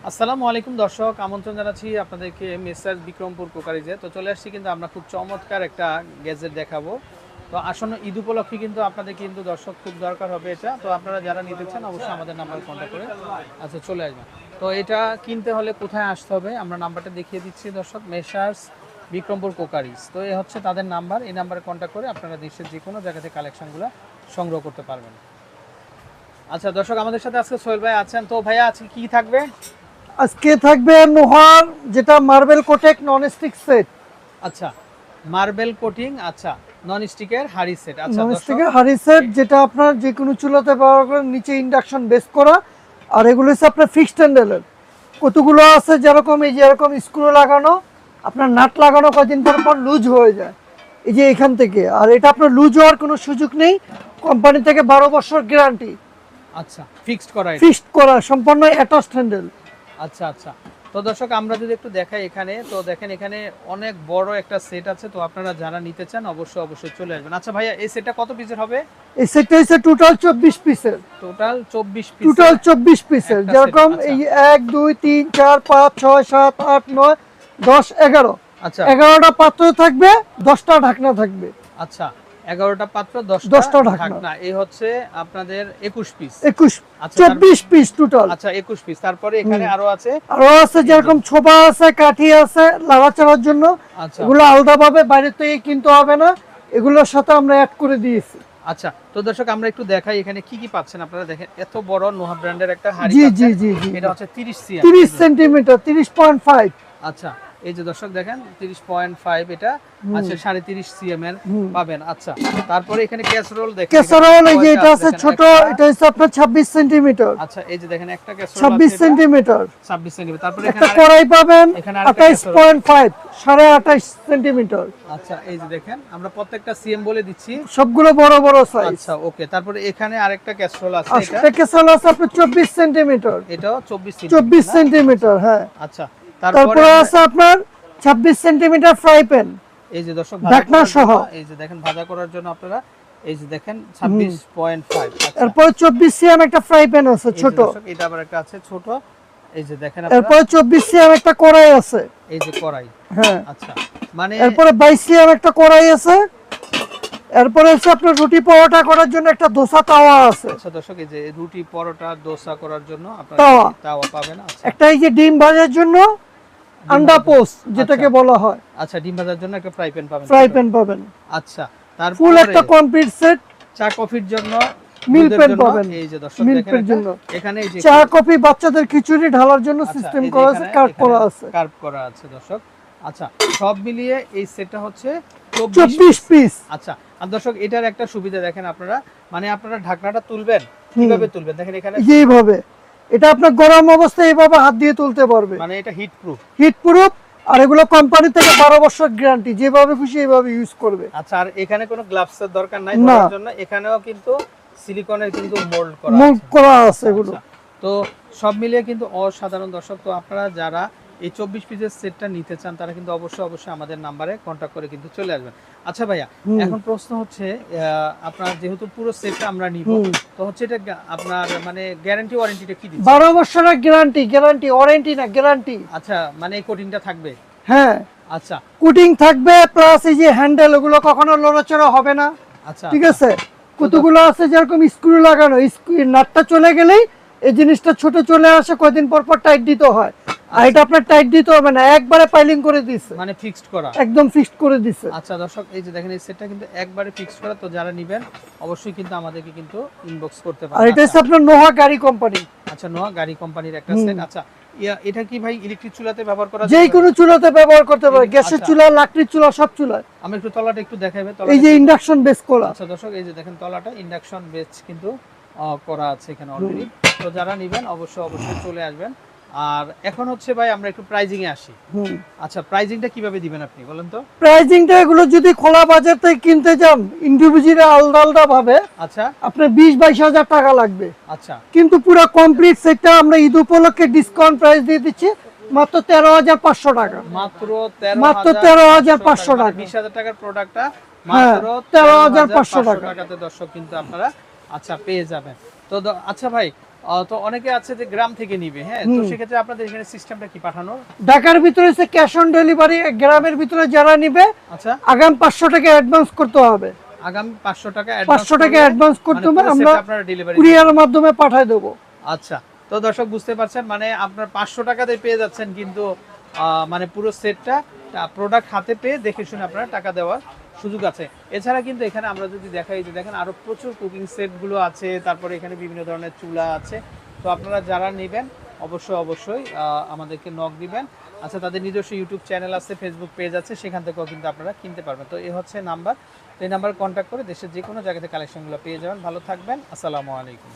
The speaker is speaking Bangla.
আসসালামু আলাইকুম দর্শক, আমন্ত্রণ জানাচ্ছি আপনাদেরকে মেসার্স বিক্রমপুর কোকারিজে। তো চলে আসছি কিন্তু আমরা খুব চমৎকার একটা গ্যাজেট দেখাবো। তো আসন্ন ঈদ উপলক্ষে কিন্তু আপনাদের কিন্তু দর্শক খুব দরকার হবে এটা। তো আপনারা যারা নিতে চান অবশ্যই আমাদের নাম্বার কন্ট্যাক্ট করে চলে আসবেন। তো এটা কিনতে হলে কোথায় আসতে হবে আমরা নাম্বারটা দেখিয়ে দিচ্ছি দর্শক, মেসার্স বিক্রমপুর কোকারিজ। তো এই হচ্ছে তাদের নাম্বার, এই নাম্বারে কন্ট্যাক্ট করে আপনারা দেশের যে কোনো জায়গা থেকে কালেকশনগুলো সংগ্রহ করতে পারবেন। আচ্ছা দর্শক, আমাদের সাথে আজকে সোহেল ভাই আছেন। তো ভাইয়া আজকে কি থাকবে? আজকে থাকবে নোহার, যেটা মার্বেল কোটেক নন স্টিক সেট। আচ্ছা, মার্বেল কোটিং, আচ্ছা নন স্টিকের হাড়ি সেট। আচ্ছা, নন স্টিকের হাড়ি সেট, যেটা আপনার যে কোনো চুলাতে ব্যবহার করেন, নিচে ইন্ডাকশন বেস করা। আর এগুলো হচ্ছে আপনার ফিক্সড হ্যান্ডেলের। কতগুলো আছে যেরকম এই যে এরকম স্ক্রু লাগানো, আপনার নাট লাগানো, কয়েকদিন পর পর লুজ হয়ে যায় এই যে এখান থেকে। আর এটা আপনার লুজ হওয়ার কোনো সুযোগ নেই, কোম্পানি থেকে 12 বছর গ্যারান্টি। আচ্ছা, ফিক্সড করা সম্পূর্ণ অ্যাটাচড হ্যান্ডেল। আচ্ছা আচ্ছা। তো দর্শক আমরা যদি একটু দেখাই এখানে, তো দেখেন এখানে অনেক বড় একটা সেট আছে। তো আপনারা যারা নিতে চান অবশ্যই চলে আসবেন। আচ্ছা ভাইয়া, এই সেটটা কত পিসের হবে? এই সেটটা হচ্ছে টোটাল 24 পিসের। টোটাল 24 পিসের, যেরকম এই 1 2 3 4 5 6 7 8 9 10 11। আচ্ছা, 11টা পাত্র থাকবে, 10টা ঢাকনা থাকবে। আচ্ছা 11টা পাত্র, 10টা ঢাকনা। এই হচ্ছে আপনাদের 21 পিস। 21 আচ্ছা 24 পিস টোটাল। আচ্ছা 21 পিস। তারপরে এখানে আরো আছে যেরকম ছোবা আছে, কাঠি আছে লাড়াচাড়ার জন্য। আচ্ছা, এগুলো আলাদাভাবে বাইরে থেকে কিনতে হবে না, এগুলোর সাথে আমরা অ্যাড করে দিয়েছি। আচ্ছা। তো দর্শক আমরা একটু দেখাই এখানে কি কি পাচ্ছেন। আপনারা দেখেন এত বড় নোহা ব্র্যান্ডের একটা হাড়ি জি পাচ্ছেন। জি জি জি, এটা হচ্ছে 30 সিএম, 30 সেন্টিমিটার, 30.5। আচ্ছা এই যে দর্শক দেখেন 30.5, এটা আচ্ছা 3.5 সিএম এর পাবেন। আচ্ছা তারপরে এখানে ক্যাসরোল দেখেন, ক্যাসারোল এই যে এটা আছে ছোট, এটা হচ্ছে আপনার 26 সেন্টিমিটার। আচ্ছা এই যে দেখেন একটা ক্যাসরোল 26 সেন্টিমিটার। 26 সেন্টিমিটার। তারপরে একটা এখানে কড়াই পাবেন এখানে আরেকটা 28.5, 28.5 সেন্টিমিটার। আচ্ছা এই যে দেখেন আমরা প্রত্যেকটা সিএম বলে দিচ্ছি, সবগুলো বড় বড় সাইজ। আচ্ছা ওকে। তারপরে এখানে আরেকটা ক্যাসরোল আছে, এটা এটা ক্যাসারোল আছে আপনার 24 সেন্টিমিটার। এটাও 24 সেন্টিমিটার, হ্যাঁ। আচ্ছা তারপরে আছে আপনার 26 সেন্টিমিটার ফ্রাই প্যান, এই যে দর্শক ঢাকনা সহ। এই যে দেখেন ভাজা করার জন্য আপনারা এই যে দেখেন 26.5। আচ্ছা এরপর 24 সিএম একটা ফ্রাই প্যান আছে ছোট। এটা আবার একটা আছে ছোট, এই যে দেখেন এরপর 24 সিএম একটা কড়াই আছে, এই যে কড়াই, হ্যাঁ। আচ্ছা মানে এরপর 22 সিএম একটা কড়াই আছে। এরপরে হচ্ছে আপনার রুটি পরোটা করার জন্য একটা দোসা তাওয়া আছে। আচ্ছা দর্শক, এই যে রুটি পরোটা দোসা করার জন্য আপনারা তাওয়া পাবেন। আচ্ছা একটা এই যে ডিম ভাজার জন্য আন্ডা পোস্ট যেটাকে বলা হয়। আচ্ছা ডিম ভাজার জন্য একটা ফ্রাই প্যান পাবেন। আচ্ছা তারপর ফুল একটা কমপ্লিট সেট। চা কফির জন্য মিল প্যান পাবেন, এই যে দর্শক মিল দেখেন প্যান জন্য। এখানে এই যে চা কফি বাচ্চাদের খিচুড়ি ঢালার জন্য সিস্টেম করা আছে, কার্ভ করা আছে। কার্ভ করা আছে দর্শক। আচ্ছা সব মিলিয়ে এই সেটটা হচ্ছে 24 পিস। আচ্ছা আর দর্শক এটার একটা সুবিধা দেখেন, আপনারা মানে আপনারা ঢাকনাটা তুলবেন কিভাবে তুলবেন দেখেন এখানে এইভাবে। এটা আপনার গরম অবস্থায় এইভাবে হাত দিয়ে তুলতে পারবে, মানে এটা হিট প্রুফ। আর এগুলো কোম্পানি থেকে 12 বছর গ্যারান্টি, যেভাবে খুশি এইভাবে ইউজ করবে। আচ্ছা আর এখানে কোনো গ্লাভসের দরকার নাই ধরার জন্য, এখানেও কিন্তু সিলিকনের কিন্তু মোল্ড করা আছে এগুলো। তো সব মিলিয়ে কিন্তু অসাধারণ দর্শক। তো আপনারা যারা এই 24 পিসের সেটটা নিতে চান তারা কিন্তু অবশ্যই আমাদের নাম্বারে কন্টাক্ট করে কিন্তু চলে আসবেন। আচ্ছা ভাইয়া, এখন প্রশ্ন হচ্ছে আপনার যেহেতু পুরো সেটটা আমরা নিব, তো হচ্ছে এটা আপনার মানে গ্যারান্টি ওয়ারেন্টিটা কি দিচ্ছেন? 12 বছরের গ্যারান্টি ওয়ারেন্টি না গ্যারান্টি। আচ্ছা মানে এই কোটিংটা থাকবে? হ্যাঁ আচ্ছা কোটিং থাকবে, প্লাস এই যে হ্যান্ডেল ওগুলো কখনো লড়াচড়া হবে না। আচ্ছা ঠিক আছে। কতগুলো আছে যেরকম স্ক্রু লাগানো, নাটটা চলে গেলেই এই জিনিসটা ছোট চলে আসে, কয়দিন পর পর টাইট দিতে হয়। আর এটা আপনার টাইট দিতে হবে না, একবারে পাইলিং করে দিছে, মানে ফিক্সড করা, একদম ফিক্সড করে দিছে। আচ্ছা দর্শক এই যে দেখেন এই সেটটা কিন্তু একবারে ফিক্সড করা। তো যারা নেবেন অবশ্যই কিন্তু আমাদেরকে কিন্তু ইনবক্স করতে পারেন। আর এটা হচ্ছে আপনার নোহা গাড়ি কোম্পানি। আচ্ছা নোহা গাড়ি কোম্পানির একটা সেট। আচ্ছা এটা কি ভাই ইলেকট্রিক চুলাতে ব্যবহার করা যায়? যে কোনো চুলাতে ব্যবহার করতে পারে, গ্যাসের চুলা, লাকড়ির চুলা, সব চুলায়। আমি একটু তলাটা একটু দেখাইবে। এই যে ইন্ডাকশন বেস করা। আচ্ছা দর্শক এই যে দেখেন তলাটা ইন্ডাকশন বেস কিন্তু করা আছে এখানে অলরেডি। তো যারা নেবেন অবশ্যই চলে আসবেন। আর এখন হচ্ছে ভাই আমরা একটু প্রাইজিং এ আসি। আচ্ছা প্রাইজিংটা কিভাবে দিবেন আপনি বলেন তো? প্রাইজিংটা এগুলো যদি খোলা বাজার থেকে কিনতে যান ইন্ডিভিজুয়ালি আলাদা ভাবে, আচ্ছা আপনার 20-22 হাজার টাকা লাগবে। আচ্ছা কিন্তু পুরো কমপ্লিট সেটটা আমরা ঈদ উপলক্ষে ডিসকাউন্ট প্রাইস দিয়ে দিচ্ছি মাত্র 13,500 টাকা। মাত্র 13,500 টাকা। 20,000 টাকার প্রোডাক্টটা মাত্র 13,500 টাকাতে দর্শক কিন্তু আপনারা আচ্ছা পেয়ে যাবেন। তো আচ্ছা ভাই তো অনেকে আছে যে গ্রাম থেকে নিবে, হ্যাঁ, তো হুম। সেক্ষেত্রে আপনাদের এখানে সিস্টেমটা কি পাঠানোর? ঢাকার ভিতরে হচ্ছে ক্যাশ অন ডেলিভারি, গ্রামের ভিতরে যারা নিবে আচ্ছা, আগাম 500 টাকা অ্যাডভান্স করতে হবে। আগামী 500 টাকা 500 টাকা অ্যাডভান্স করতে হবে, আমরা আপনারা ডেলিভারি। কুরিয়ারের মাধ্যমে পাঠিয়ে দেবো। আচ্ছা, তো দর্শক বুঝতে পারছেন, মানে আপনার 500 টাকাতে পেয়ে যাচ্ছেন, কিন্তু মানে পুরো সেটটা প্রোডাক্ট হাতে পেয়ে দেখে শুনে আপনারা টাকা দেওয়ার সুযোগ আছে। এছাড়া কিন্তু এখানে আমরা যদি দেখাই যে দেখেন আরো প্রচুর কুকিং সেটগুলো আছে, তারপরে এখানে বিভিন্ন ধরনের চুলা আছে। তো আপনারা যারা নেবেন অবশ্যই আমাদেরকে নক দিবেন। আচ্ছা, তাদের নিজস্ব ইউটিউব চ্যানেল আছে, ফেসবুক পেজ আছে, সেখান থেকেও কিন্তু আপনারা কিনতে পারবেন। তো এই হচ্ছে নাম্বার, তো এই নাম্বারে কন্ট্যাক্ট করে দেশের যে কোনো জায়গাতে কালেকশনগুলো পেয়ে যাবেন। ভালো থাকবেন, আসসালামু আলাইকুম।